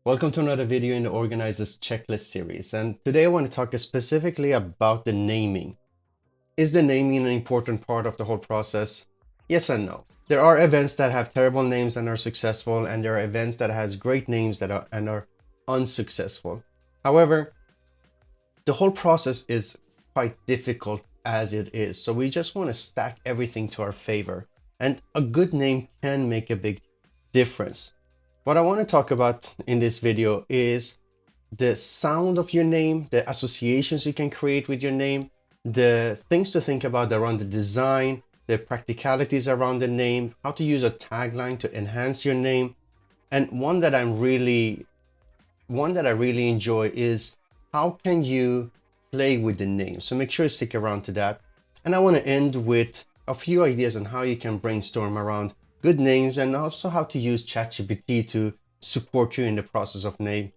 Welcome to another video in the Organizers Checklist series, and today I want to talk specifically about the naming. Is the naming an important part of the whole process? Yes and no. There are events that have terrible names and are successful, and there are events that has great names that are unsuccessful. However, the whole process is quite difficult as it is, so we just want to stack everything to our favor, and a good name can make a big difference. What I want to talk about in this video is the sound of your name, the associations you can create with your name, the things to think about around the design, the practicalities around the name, how to use a tagline to enhance your name. And one that I really enjoy is how can you play with the name. So make sure you stick around to that. And I want to end with a few ideas on how you can brainstorm around good names and also how to use ChatGPT to support you in the process of name.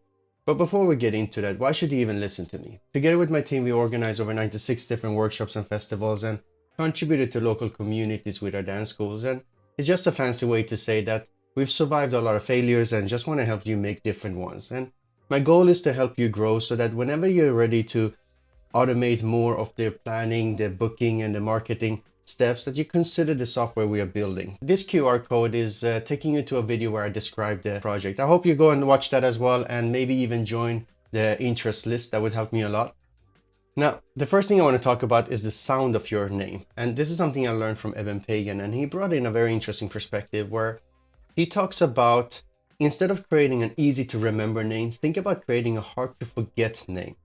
But before we get into that, why should you even listen to me? Together with my team, we organize over 96 different workshops and festivals and contributed to local communities with our dance schools. And it's just a fancy way to say that we've survived a lot of failures and just want to help you make different ones. And my goal is to help you grow so that whenever you're ready to automate more of the planning, the booking, and the marketing steps, that you consider the software we are building. This QR code is taking you to a video where I describe the project. I hope you go and watch that as well, and maybe even join the interest list. That would help me a lot. Now, the first thing I want to talk about is the sound of your name. And this is something I learned from Evan Pagan, and he brought in a very interesting perspective where he talks about, instead of creating an easy to remember name, think about creating a hard to forget name.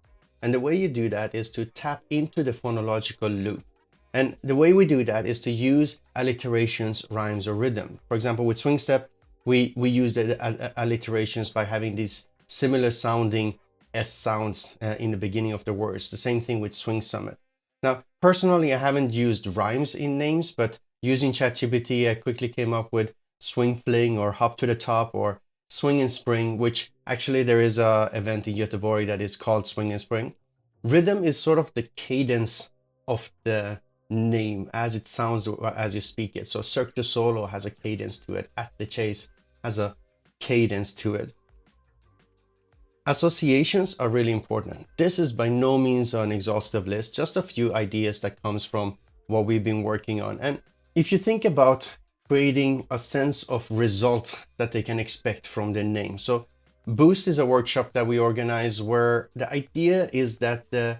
And the way you do that is to tap into the phonological loop. And the way we do that is to use alliterations, rhymes, or rhythm. For example, with Swing Step, we use the alliterations by having these similar sounding S sounds in the beginning of the words. The same thing with Swing Summit. Now, personally, I haven't used rhymes in names, but using ChatGPT, I quickly came up with Swing Fling or Hop to the Top or Swing and Spring, which actually there is an event in Göteborg that is called Swing and Spring. Rhythm is sort of the cadence of the name as it sounds as you speak it. So Cirque du Solo has a cadence to it. At the Chase has a cadence to it. Associations are really important. This is by no means an exhaustive list, just a few ideas that comes from what we've been working on. And if you think about creating a sense of result that they can expect from the name. So Boost is a workshop that we organize where the idea is that the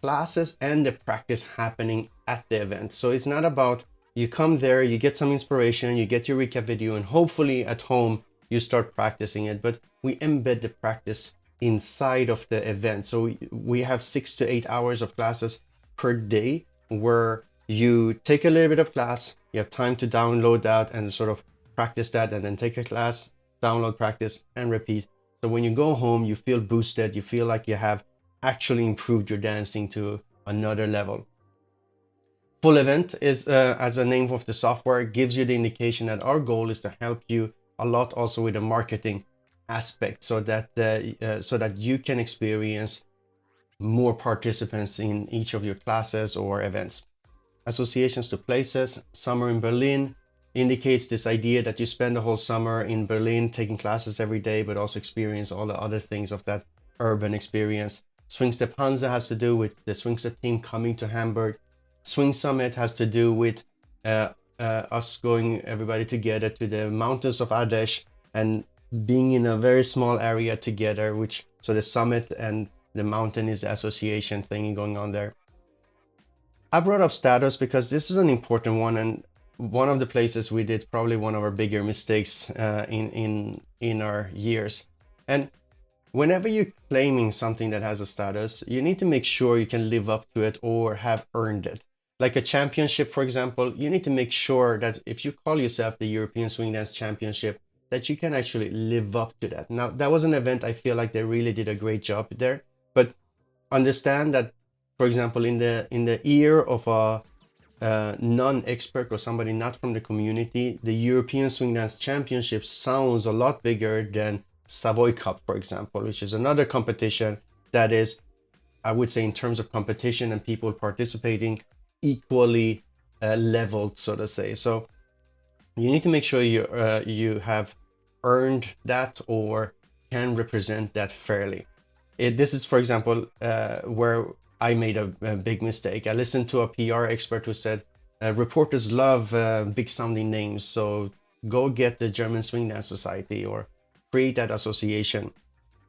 classes and the practice happening at the event. So it's not about you come there, you get some inspiration, you get your recap video, and hopefully at home you start practicing it. But we embed the practice inside of the event. So we have 6 to 8 hours of classes per day where you take a little bit of class, you have time to download that and sort of practice that, and then take a class, download, practice, and repeat. So when you go home, you feel boosted, you feel like you have actually improved your dancing to another level. Full Event is, as a name of the software, gives you the indication that our goal is to help you a lot also with the marketing aspect, so that you can experience more participants in each of your classes or events. Associations to places. Summer in Berlin indicates this idea that you spend the whole summer in Berlin taking classes every day, but also experience all the other things of that urban experience. Swing Step Hansa has to do with the Swing Step team coming to Hamburg. Swing Summit has to do with us going, everybody together, to the mountains of Ardèche and being in a very small area together, so the summit and the mountain is the association thing going on there. I brought up status because this is an important one, and one of the places we did probably one of our bigger mistakes in our years. And whenever you're claiming something that has a status, you need to make sure you can live up to it or have earned it. Like a championship, for example, you need to make sure that if you call yourself the European Swing Dance Championship, that you can actually live up to that. Now, that was an event I feel like they really did a great job there, but understand that, for example, in the ear of a non-expert or somebody not from the community, the European Swing Dance Championship sounds a lot bigger than Savoy Cup, for example, which is another competition that is, I would say, in terms of competition and people participating, equally leveled, so to say. So you need to make sure you have earned that or can represent that fairly. This is, for example, where I made a big mistake. I listened to a PR expert who said, reporters love big sounding names, so go get the German Swing Dance Society or create that association.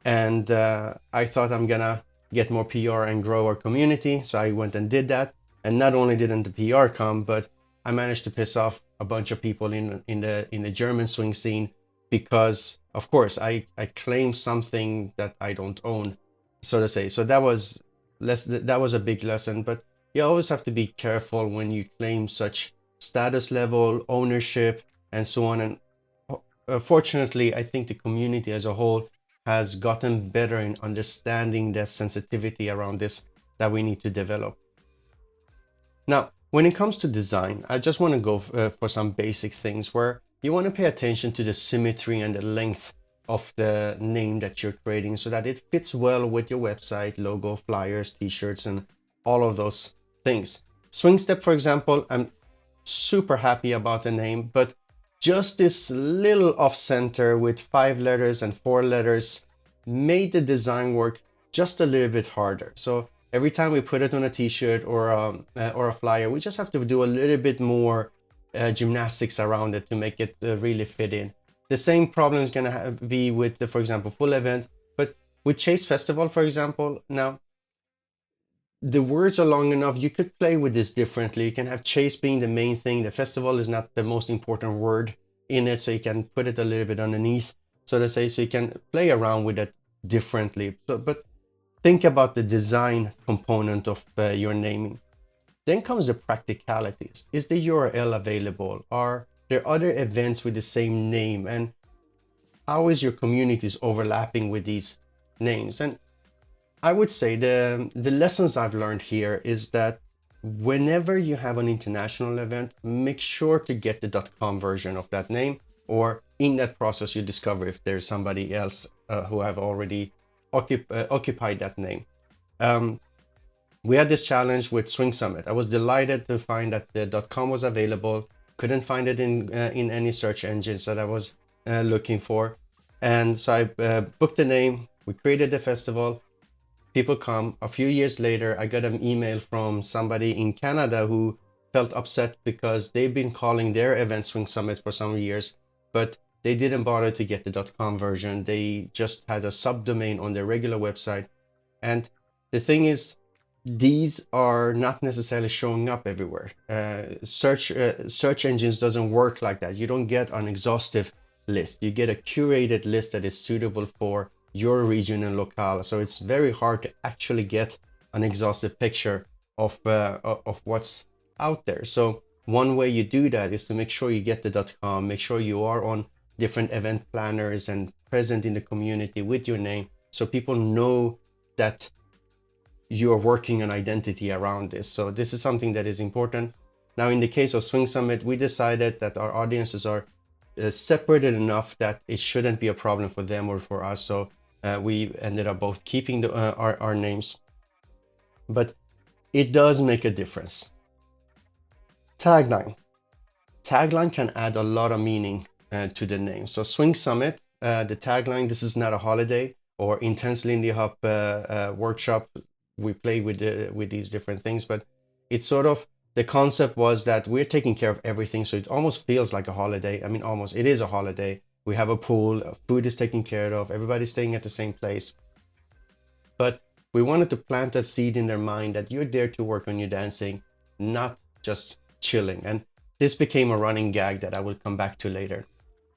And I thought I'm gonna get more PR and grow our community, so I went and did that. And not only didn't the PR come, but I managed to piss off a bunch of people in the German swing scene, because of course I claim something that I don't own, so to say. So that was a big lesson. But you always have to be careful when you claim such status level, ownership, and so on. And fortunately, I think the community as a whole has gotten better in understanding the sensitivity around this that we need to develop. Now, when it comes to design, I just want to go for some basic things where you want to pay attention to the symmetry and the length of the name that you're creating so that it fits well with your website, logo, flyers, t-shirts, and all of those things. Swingstep, for example, I'm super happy about the name, but just this little off center with 5 letters and 4 letters made the design work just a little bit harder. So every time we put it on a t-shirt or a flyer, we just have to do a little bit more gymnastics around it to make it really fit in. The same problem is going to be with the, for example, full event, but with Chase Festival, for example, now the words are long enough. You could play with this differently. You can have Chase being the main thing. The festival is not the most important word in it, so you can put it a little bit underneath, so to say, so you can play around with it differently. But think about the design component of your naming. Then comes the practicalities. Is the URL available? Are there other events with the same name? And how is your communities overlapping with these names? And I would say the lessons I've learned here is that whenever you have an international event, make sure to get the .com version of that name, or in that process you discover if there's somebody else who have already occupied that name. We had this challenge with Swing Summit. I was delighted to find that the .com was available. Couldn't find it in any search engines that I was looking for. And so I booked the name, we created the festival, people come. A few years later, I got an email from somebody in Canada who felt upset because they've been calling their event Swing Summit for some years, but they didn't bother to get the .com version. They just had a subdomain on their regular website. And the thing is, these are not necessarily showing up everywhere. Search engines doesn't work like that. You don't get an exhaustive list. You get a curated list that is suitable for your region and locale. So it's very hard to actually get an exhaustive picture of what's out there. So one way you do that is to make sure you get the .com, make sure you are on different event planners and present in the community with your name, so people know that you are working on identity around this. So this is something that is important. Now, in the case of Swing Summit, we decided that our audiences are separated enough that it shouldn't be a problem for them or for us. So we ended up both keeping our names, but it does make a difference. Tagline can add a lot of meaning to the name. So Swing Summit, the tagline, this is not a holiday, or Intensely Lindy Hop workshop. We play with these different things, but it's sort of, the concept was that we're taking care of everything. So it almost feels like a holiday. I mean, almost, it is a holiday. We have a pool, food is taken care of, everybody's staying at the same place. But we wanted to plant a seed in their mind that you're there to work on your dancing, not just chilling. And this became a running gag that I will come back to later.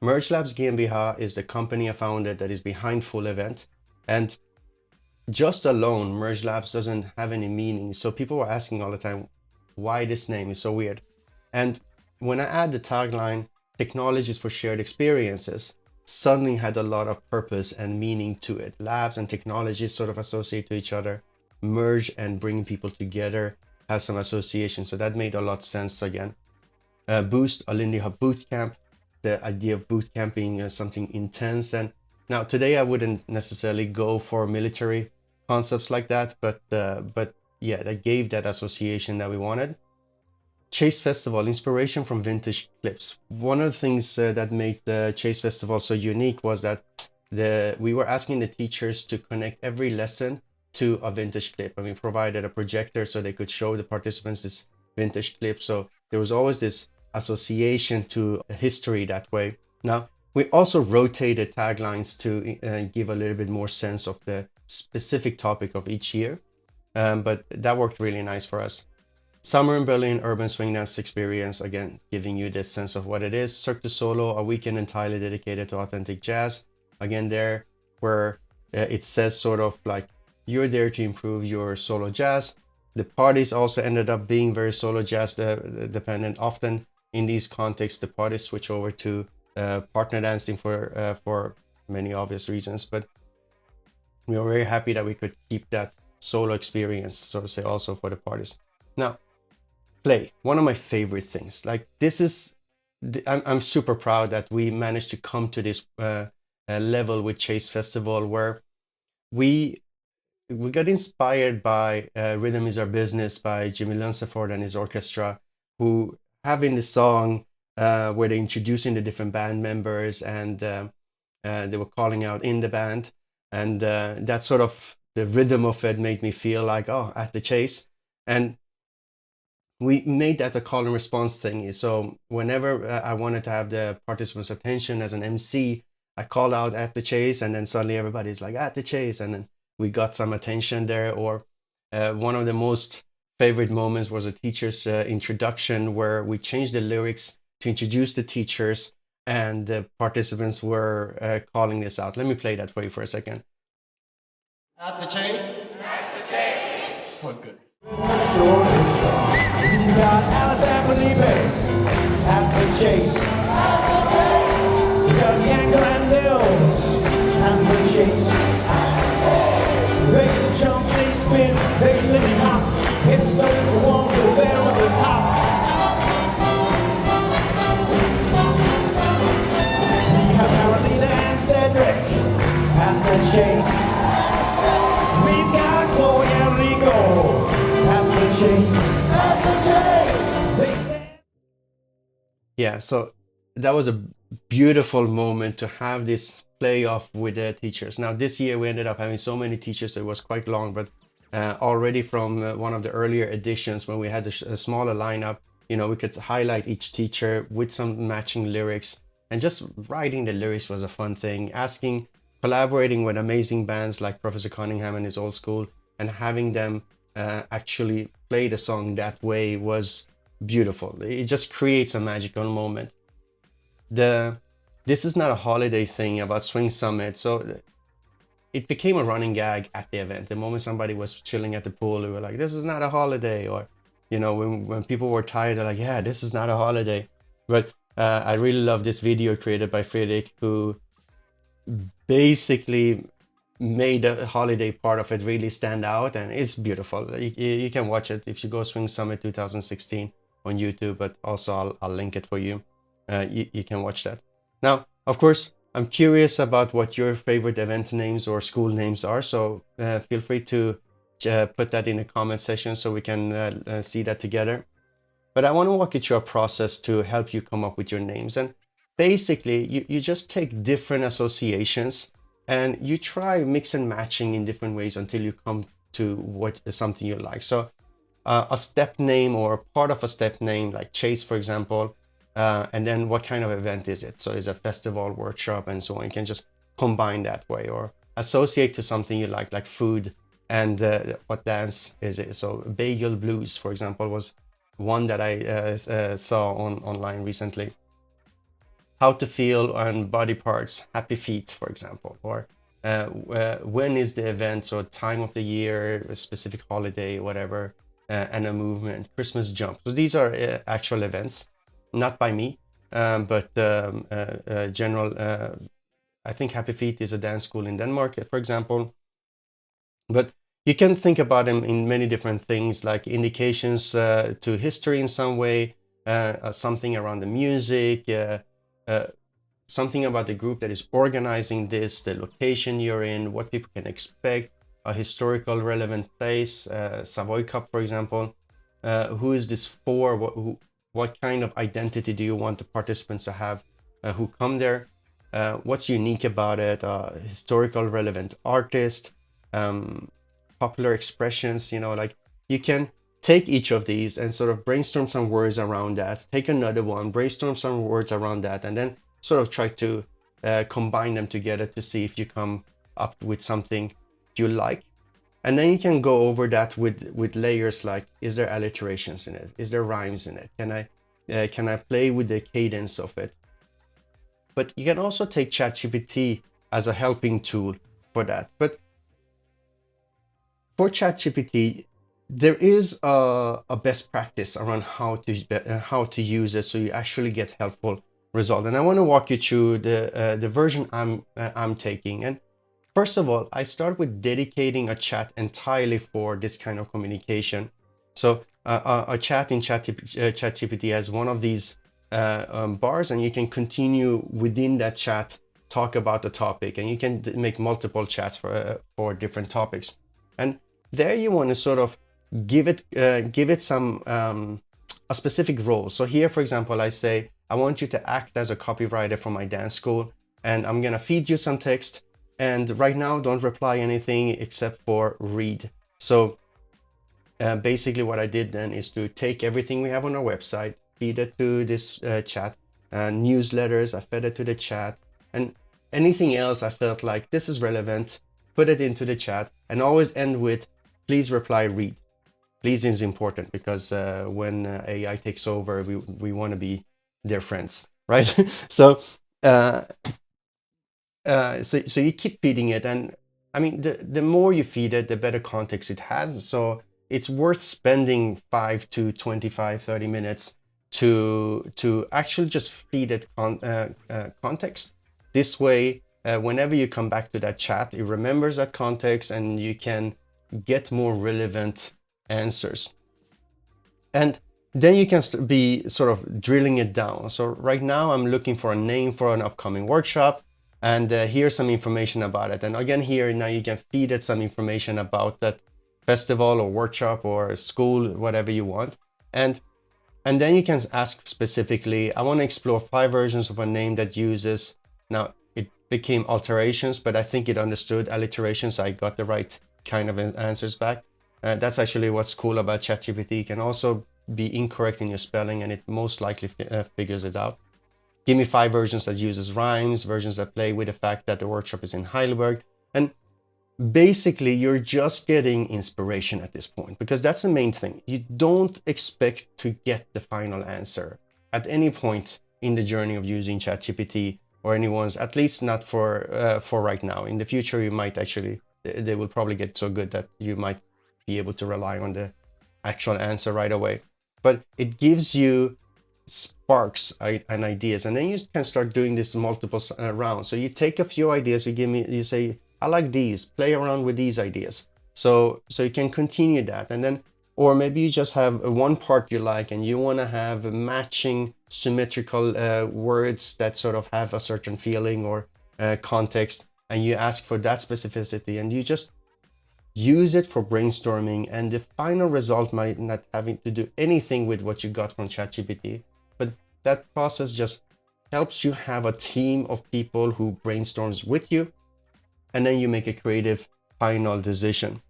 Merge Labs GmbH is the company I founded that is behind Full Event. And just alone, Merge Labs doesn't have any meaning. So people were asking all the time, why this name is so weird. And when I add the tagline, technologies for shared experiences, suddenly had a lot of purpose and meaning to it. Labs and technologies sort of associate to each other. Merge and bring people together has some association. So that made a lot of sense again. Boost, a Lindy Hop boot camp. The idea of boot camp being something intense. And now today I wouldn't necessarily go for military concepts like that, but yeah, that gave that association that we wanted. Chase Festival, inspiration from vintage clips. One of the things that made the Chase Festival so unique was that we were asking the teachers to connect every lesson to a vintage clip, and we provided a projector so they could show the participants this vintage clip. So there was always this association to history that way. Now, we also rotated taglines to give a little bit more sense of the specific topic of each year, but that worked really nice for us. Summer in Berlin Urban Swing Dance Experience, again, giving you this sense of what it is. Cirque du Solo, a weekend entirely dedicated to authentic jazz. Again, there where it says sort of like you're there to improve your solo jazz. The parties also ended up being very solo jazz dependent. Often in these contexts, the parties switch over to partner dancing for many obvious reasons, but we were very happy that we could keep that solo experience, so to say, also for the parties. Now, play, one of my favorite things. Like this is, I'm super proud that we managed to come to this level with Chase Festival, where we got inspired by Rhythm Is Our Business by Jimmy Lunceford and his orchestra, who have in the song where they're introducing the different band members, and they were calling out in the band, and that sort of the rhythm of it made me feel like, oh, at the Chase. And we made that a call and response thing. So whenever I wanted to have the participants' attention as an MC, I called out at the Chase, and then suddenly everybody's like at the Chase, and then we got some attention there. Or one of the most favorite moments was a teacher's introduction, where we changed the lyrics to introduce the teachers, and the participants were calling this out. Let me play that for you for a second. At the Chase. At the Chase. So good. We got Alice and Felipe at the Chase. At the Chase. We got Yanko and Nils at the Chase. At the Chase. They jump, they spin, they lindy hop. It's the one to them at the top. We have Carolina and Cedric at the Chase. We've got Chloe and Rico at the Chase. At the Chase. Yeah, so that was a beautiful moment to have this playoff with the teachers. Now this year we ended up having so many teachers, it was quite long, but already from one of the earlier editions when we had a smaller lineup, you know, we could highlight each teacher with some matching lyrics, and just writing the lyrics was a fun thing. Collaborating with amazing bands like Professor Cunningham and his Old School, and having them actually play the song that way was beautiful. It just creates a magical moment. This is not a holiday thing about Swing Summit, so it became a running gag at the event. The moment somebody was chilling at the pool, we were like, this is not a holiday. Or, you know, when people were tired, they're like, yeah, this is not a holiday. But I really love this video created by Fredrik, who basically made the holiday part of it really stand out, and it's beautiful. You can watch it if you go Swing Summit 2016 on YouTube, but also I'll link it for you. You can watch that. Now, of course, I'm curious about what your favorite event names or school names are, so feel free to put that in the comment section so we can see that together. But I want to walk you through a process to help you come up with your names. And basically, you just take different associations and you try mix and matching in different ways until you come to what is something you like. So a step name or part of a step name, like Chase, for example, and then what kind of event is it? So is it a festival, workshop, and so on. You can just combine that way, or associate to something you like food and what dance is it. So Bagel Blues, for example, was one that I saw online recently. How to feel on body parts, Happy Feet, for example, or when is the event, so time of the year, a specific holiday, whatever, and a movement, Christmas Jump. So these are actual events, not by me, but general. I think Happy Feet is a dance school in Denmark, for example. But you can think about them in many different things, like indications to history in some way, something around the music, something about the group that is organizing this, the location you're in, what people can expect, a historical relevant place, Savoy Cup, for example. Who is this for? What kind of identity do you want the participants to have who come there? what's unique about it, historical relevant artist, popular expressions, like you can take each of these and sort of brainstorm some words around that, take another one, brainstorm some words around that, and then sort of try to combine them together to see if you come up with something you like. And then you can go over that with layers like, is there alliterations in it? Is there rhymes in it? Can I play with the cadence of it? But you can also take ChatGPT as a helping tool for that. But for ChatGPT, there is a best practice around how to use it so you actually get helpful result. And I want to walk you through the version I'm taking. And first of all, I start with dedicating a chat entirely for this kind of communication. So a chat in ChatGPT has one of these bars, and you can continue within that chat, talk about the topic, and you can make multiple chats for different topics. And there you want to sort of give it some a specific role. So here, for example, I say, I want you to act as a copywriter for my dance school, and I'm gonna feed you some text. And right now, don't reply anything except for read. So basically what I did then is to take everything we have on our website, feed it to this chat, newsletters, I fed it to the chat, and anything else I felt like this is relevant, put it into the chat, and always end with, please reply, read. Please is important because when AI takes over, we want to be their friends, right? So so you keep feeding it, and I mean, the more you feed it, the better context it has. So it's worth spending 5 to 25, 30 minutes to actually just feed it context. This way, whenever you come back to that chat, it remembers that context and you can get more relevant answers. And then you can be sort of drilling it down. So right now I'm looking for a name for an upcoming workshop, and here's some information about it. And again, here now you can feed it some information about that festival or workshop or school, whatever you want. And then you can ask specifically, I want to explore 5 versions of a name that uses, now it became alterations, but I think it understood alliterations. So I got the right kind of answers back. That's actually what's cool about ChatGPT. It can also be incorrect in your spelling, and it most likely figures it out. Give me 5 versions that uses rhymes, versions that play with the fact that the workshop is in Heidelberg. And basically, you're just getting inspiration at this point, because that's the main thing. You don't expect to get the final answer at any point in the journey of using ChatGPT or anyone's, at least not for right now. In the future, you might actually, they will probably get so good that you might be able to rely on the actual answer right away. But it gives you sparks and ideas, and then you can start doing this multiple rounds. So you take a few ideas, you say, I like these, play around with these ideas. So you can continue that. And then, or maybe you just have one part you like and you want to have matching symmetrical words that sort of have a certain feeling or context, and you ask for that specificity, and you just use it for brainstorming. And the final result might not having to do anything with what you got from ChatGPT, but that process just helps you have a team of people who brainstorms with you, and then you make a creative final decision.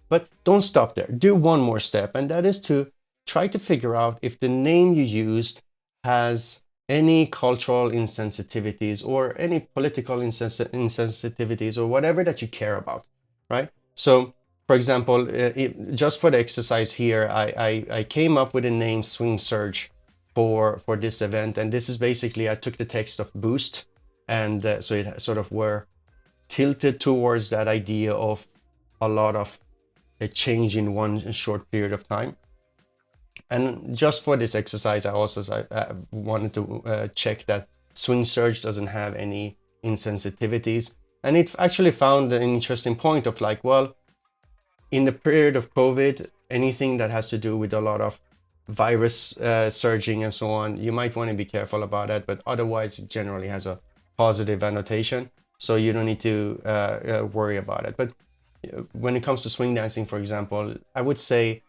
But don't stop there. Do one more step, and that is to try to figure out if the name you used has any cultural insensitivities or any political insensitivities or whatever that you care about, right? So, for example, just for the exercise here, I came up with a name Swing Surge for this event, and this is basically, I took the text of Boost, and so it sort of were tilted towards that idea of a lot of a change in one short period of time. And just for this exercise, I also wanted to check that Swing Surge doesn't have any insensitivities. And it actually found an interesting point of like, well, in the period of COVID, anything that has to do with a lot of virus surging and so on, you might want to be careful about that. But otherwise, it generally has a positive annotation, so you don't need to worry about it. But when it comes to swing dancing, for example, I would say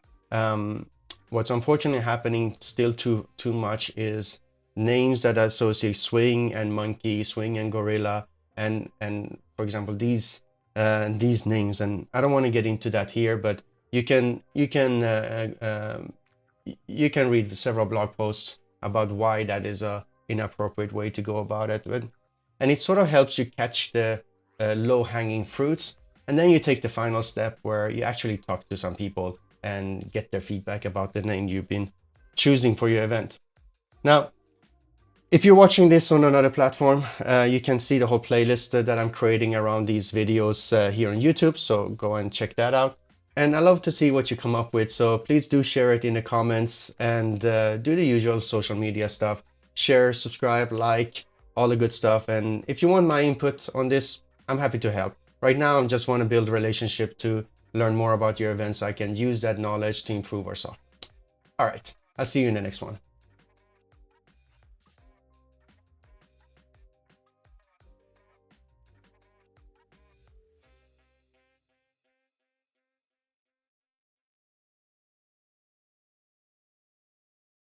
what's unfortunately happening still too much is names that associate swing and monkey, swing and gorilla, and for example these names. And I don't want to get into that here, but you can read several blog posts about why that is a inappropriate way to go about it. And it sort of helps you catch the low-hanging fruits, and then you take the final step where you actually talk to some people and get their feedback about the name you've been choosing for your event. Now, if you're watching this on another platform, you can see the whole playlist that I'm creating around these videos here on YouTube, so go and check that out. And I love to see what you come up with, so please do share it in the comments, and do the usual social media stuff. Share, subscribe, like, all the good stuff. And if you want my input on this, I'm happy to help. Right now, I just want to build a relationship to learn more about your events so I can use that knowledge to improve our software. All right, I'll see you in the next one.